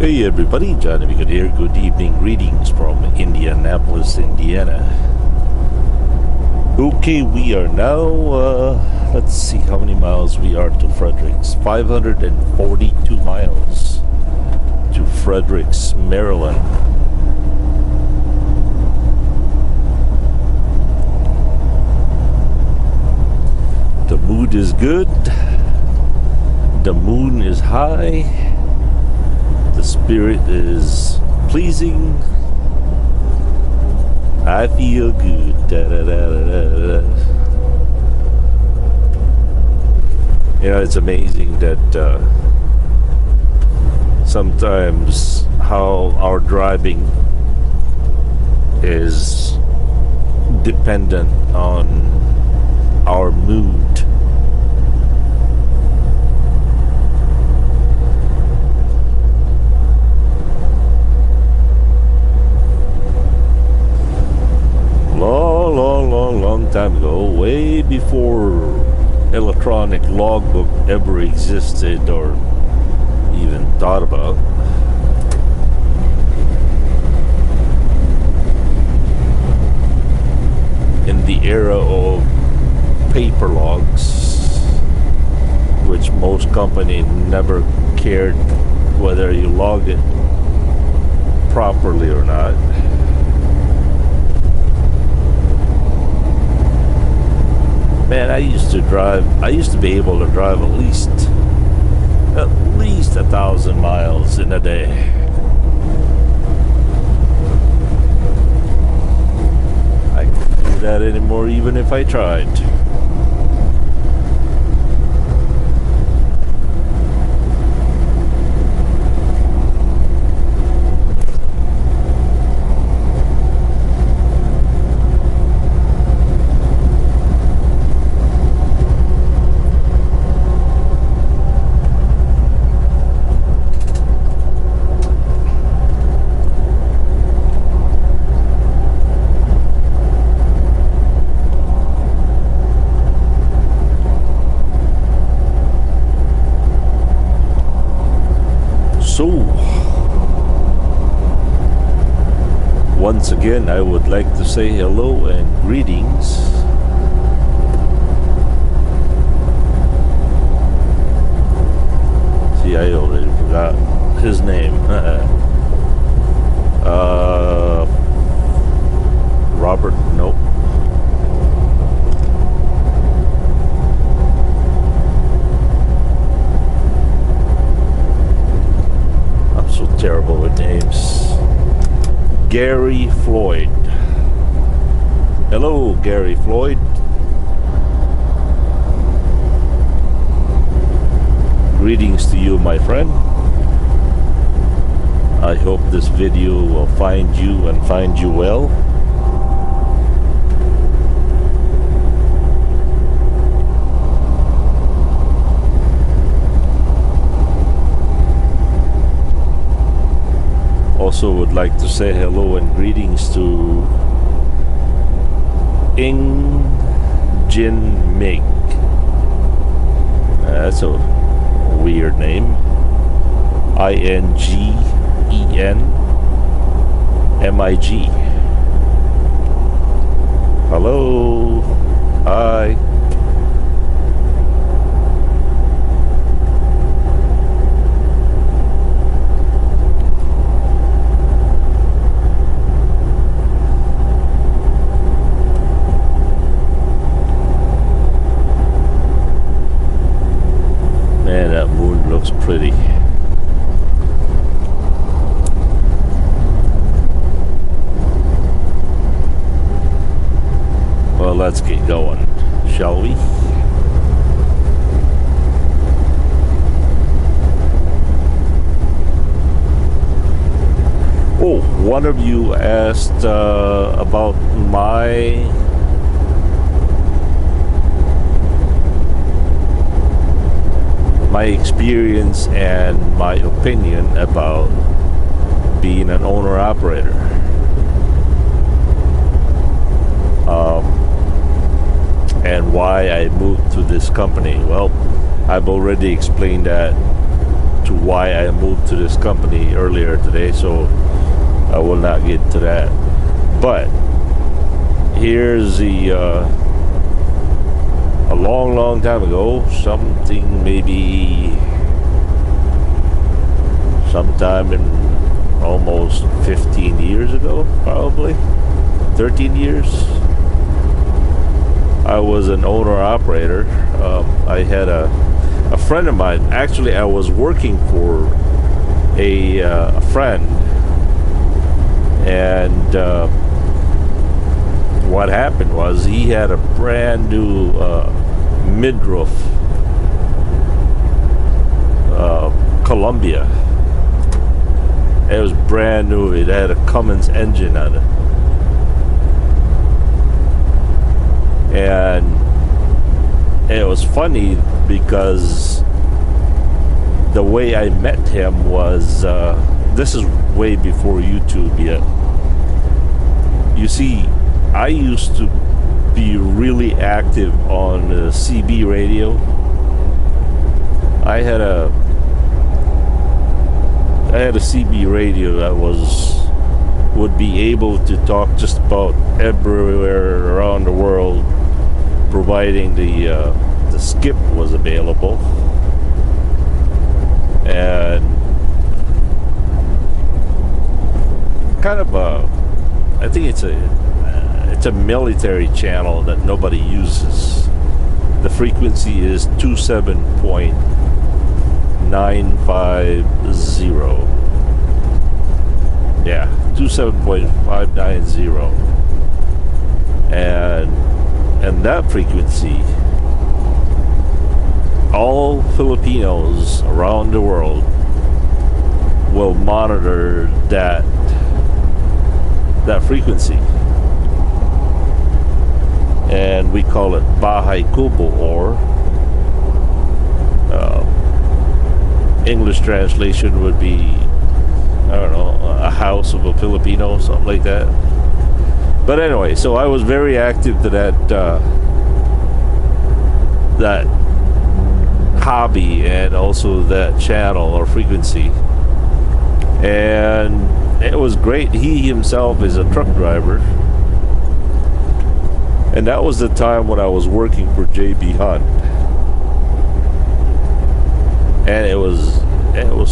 Hey everybody, Jbg here. Good evening, greetings from Indianapolis, Indiana. Okay, we are now, let's see how many miles we are to Fredericks. 542 miles to Fredericks, Maryland. The mood is good. The moon is high. The spirit is pleasing. I feel good. Da, da, da, da, da. You know, it's amazing that sometimes how our driving is dependent on our mood. Long time ago, way before electronic logbook ever existed or even thought about. In the era of paper logs, which most companies never cared whether you logged it properly or not. Man, I used to be able to drive at least 1,000 miles in a day. I couldn't do that anymore even if I tried. Once again, I would like to say hello and greetings. See, I already forgot his name. Robert, nope. I'm so terrible with names. Gary Floyd. Hello, Gary Floyd. Greetings to you, my friend. I hope this video will find you and find you well. Also would like to say hello and greetings to Jin Mig. That's a weird name. INGENMIG. Hello. Hi. Man, that moon looks pretty. Well, let's get going, shall we? Oh, one of you asked about my experience and my opinion about being an owner-operator. And why I moved to this company. Well, I've already explained that to why I moved to this company earlier today, so I will not get to that. But here's the a long time ago, maybe sometime in almost 15 years ago, probably 13 years, I was an owner-operator. I had a friend of mine. Actually, I was working for a friend, and what happened was he had a brand new midroof Columbia. It was brand new. It had a Cummins engine on it. And it was funny because the way I met him was, this is way before YouTube yet. You see, I used to be really active on the CB radio. I had a CB radio that would be able to talk just about everywhere around the world, providing the skip was available. And kind of I think it's a military channel that nobody uses. The frequency is 27.950. Yeah, 27.590. And that frequency, all Filipinos around the world will monitor that frequency. And we call it Bahay Kubo, or English translation would be, I don't know, a house of a Filipino, something like that. But anyway, so I was very active to that hobby, and also that channel or frequency, and it was great. He himself is a truck driver, and that was the time when I was working for J.B. Hunt, and it was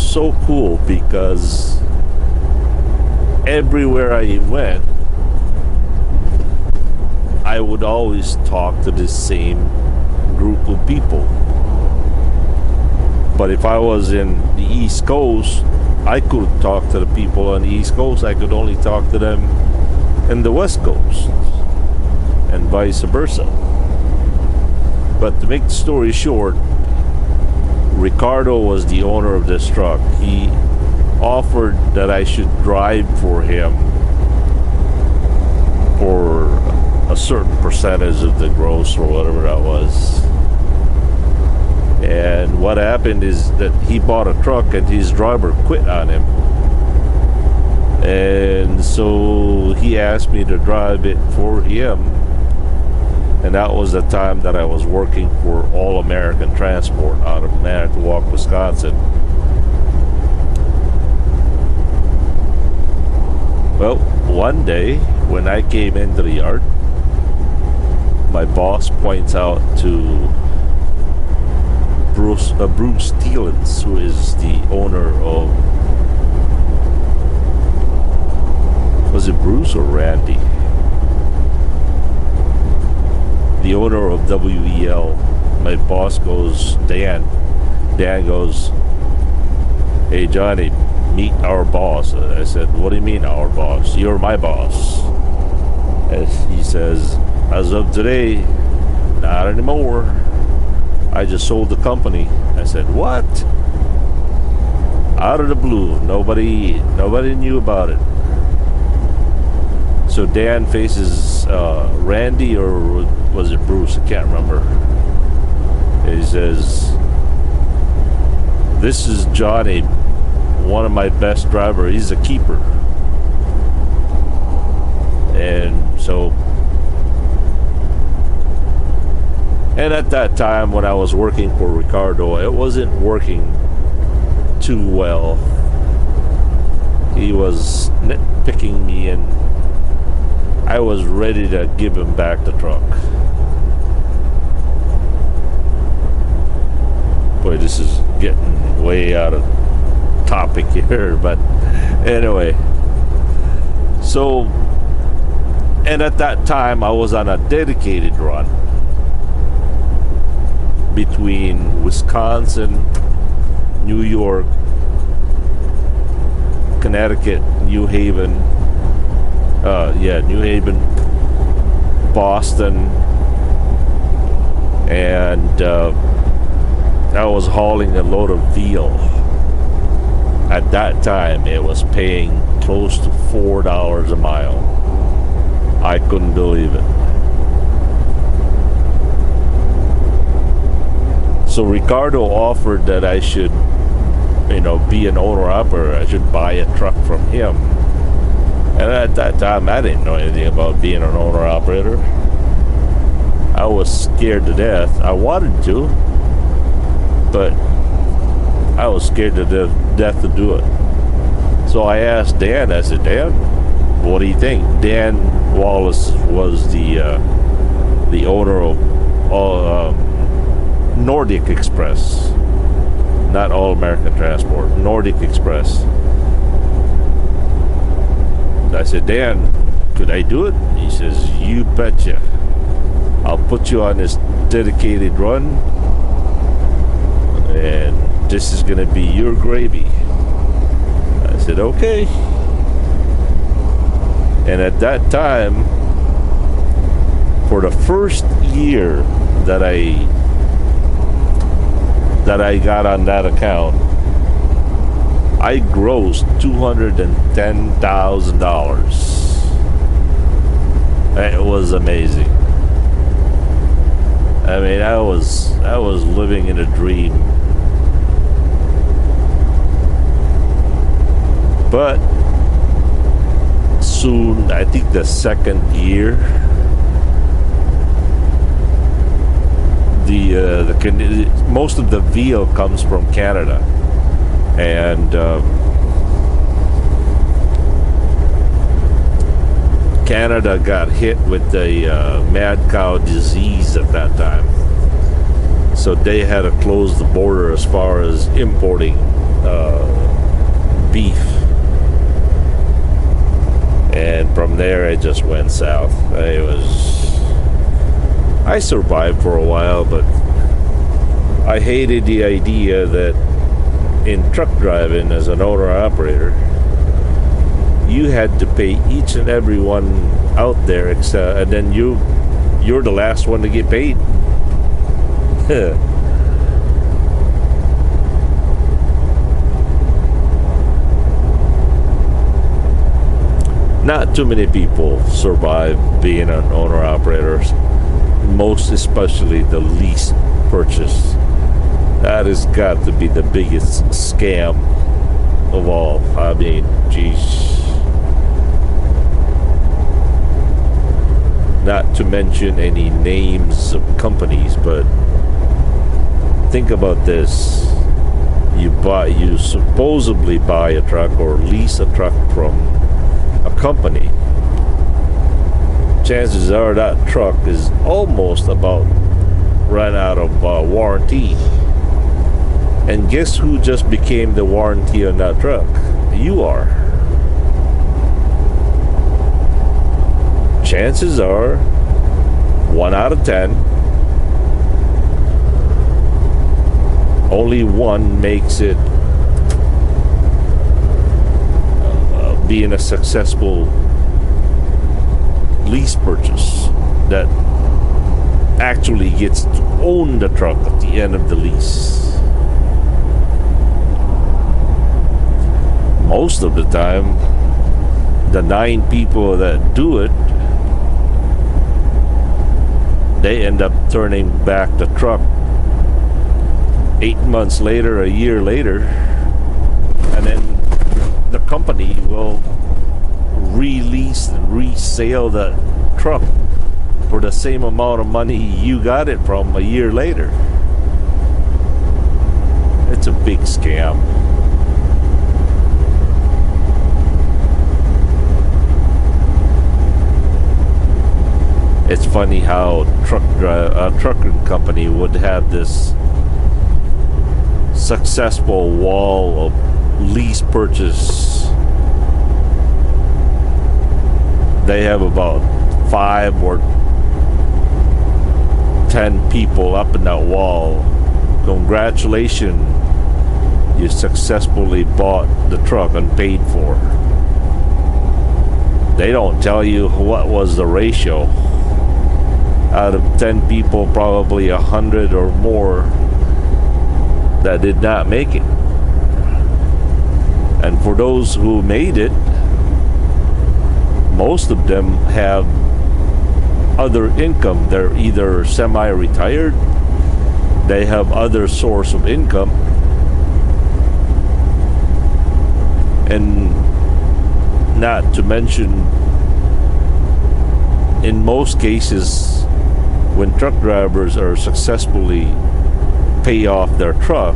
so cool because everywhere I went, I would always talk to the same group of people. But if I was in the East Coast, I could talk to the people on the East Coast. I could only talk to them in the West Coast, and vice versa. But to make the story short, Ricardo was the owner of this truck. He offered that I should drive for him for a certain percentage of the gross, or whatever that was. And what happened is that he bought a truck and his driver quit on him, and so he asked me to drive it for him. And that was the time that I was working for All American Transport out of Manitowoc, Wisconsin. Well, one day when I came into the yard, my boss points out to Bruce Steelens, who is the owner of, was it Bruce or Randy? The owner of WEL. My boss goes, Dan goes, "Hey Johnny, meet our boss." I said, "What do you mean our boss? You're my boss." And he says, "As of today, not anymore. I just sold the company." I said, "What?" Out of the blue. Nobody knew about it. So Dan faces Randy, or was it Bruce? I can't remember. He says, "This is Johnny, one of my best drivers. He's a keeper." And so, and at that time when I was working for Ricardo, it wasn't working too well. He was nitpicking me, and I was ready to give him back the truck. Boy, this is getting way out of topic here, but anyway. So, and at that time I was on a dedicated run between Wisconsin, New York, Connecticut, New Haven, Boston, and I was hauling a load of veal. At that time, it was paying close to $4 a mile. I couldn't believe it. So Ricardo offered that I should, be an owner-operator. I should buy a truck from him. And at that time, I didn't know anything about being an owner-operator. I was scared to death. I wanted to, but I was scared to death to do it. So I asked Dan, I said, Dan, what do you think? Dan Wallace was the owner of Nordic Express, not All American Transport, Nordic Express. I said, Dan, could I do it? He says, you betcha. I'll put you on this dedicated run, and this is going to be your gravy. I said, okay. And at that time, for the first year that I got on that account, I grossed $210,000. It was amazing. I mean, I was living in a dream. But soon, I think the second year, most of the veal comes from Canada, and Canada got hit with the mad cow disease at that time, so they had to close the border as far as importing beef. And from there, it just went south. I survived for a while, but I hated the idea that in truck driving as an owner-operator, you had to pay each and every one out there, and then you're the last one to get paid. Not too many people survive being an owner-operator, most especially the lease purchase. That has got to be the biggest scam of all. I mean, geez. Not to mention any names of companies, but think about this. You supposedly buy a truck or lease a truck from a company. Chances are that truck is almost about run out of warranty. And guess who just became the warranty on that truck? You are. Chances are 1 out of 10, only one makes it being a successful lease purchase that actually gets to own the truck at the end of the lease. Most of the time, the 9 people that do it, they end up turning back the truck 8 months later, a year later, and then the company will release and resale the truck for the same amount of money you got it from a year later. It's a big scam. it's funny how trucking company would have this successful wall of lease purchase. They have about 5 or 10 people up in that wall. Congratulations, you successfully bought the truck and paid for. They don't tell you what was the ratio. Out of 10 people, probably 100 or more that did not make it. And for those who made it, most of them have other income. They're either semi-retired, they have other source of income, and not to mention, in most cases, when truck drivers are successfully pay off their truck,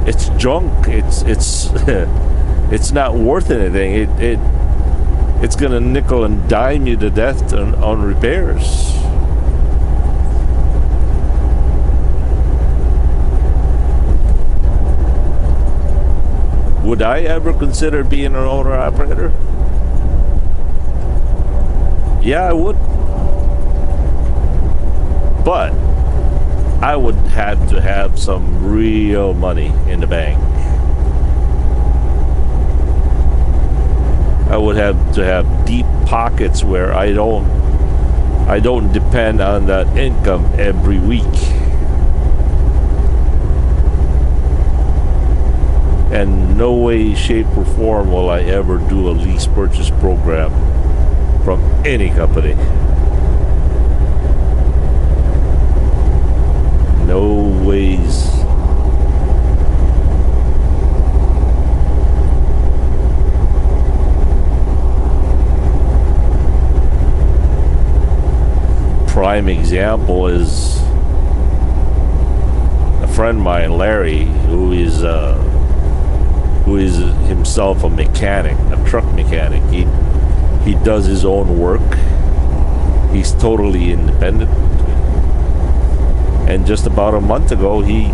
it's junk. It's it's not worth anything. It's gonna nickel and dime you to death on repairs. Would I ever consider being an owner operator? Yeah, I would. But I would have to have some real money in the bank. I would have to have deep pockets where I don't depend on that income every week. And no way, shape, or form will I ever do a lease purchase program from any company. No ways. Prime example is a friend of mine, Larry, who is himself a mechanic, a truck mechanic. He does his own work. He's totally independent. And just about a month ago, he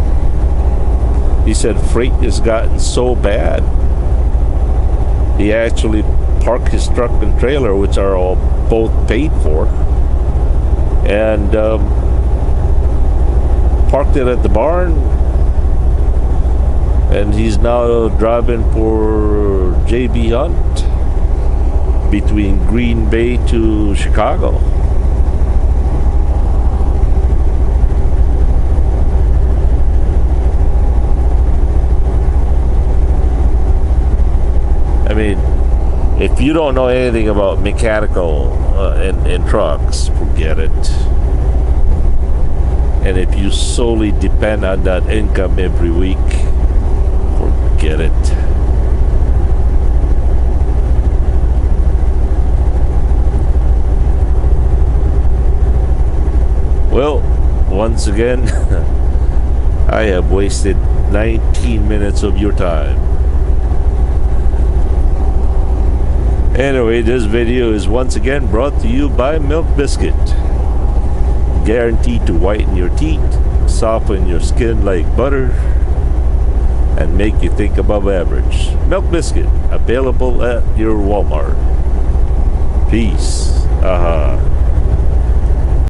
said freight has gotten so bad, he actually parked his truck and trailer, which are all both paid for, and parked it at the barn, and he's now driving for Jbg Hunt between Green Bay to Chicago. I mean, if you don't know anything about mechanical in trucks, forget it. And if you solely depend on that income every week, forget it. Well, once again, I have wasted 19 minutes of your time. Anyway, this video is once again brought to you by Milk Biscuit. Guaranteed to whiten your teeth, soften your skin like butter, and make you think above average. Milk Biscuit, available at your Walmart. Peace.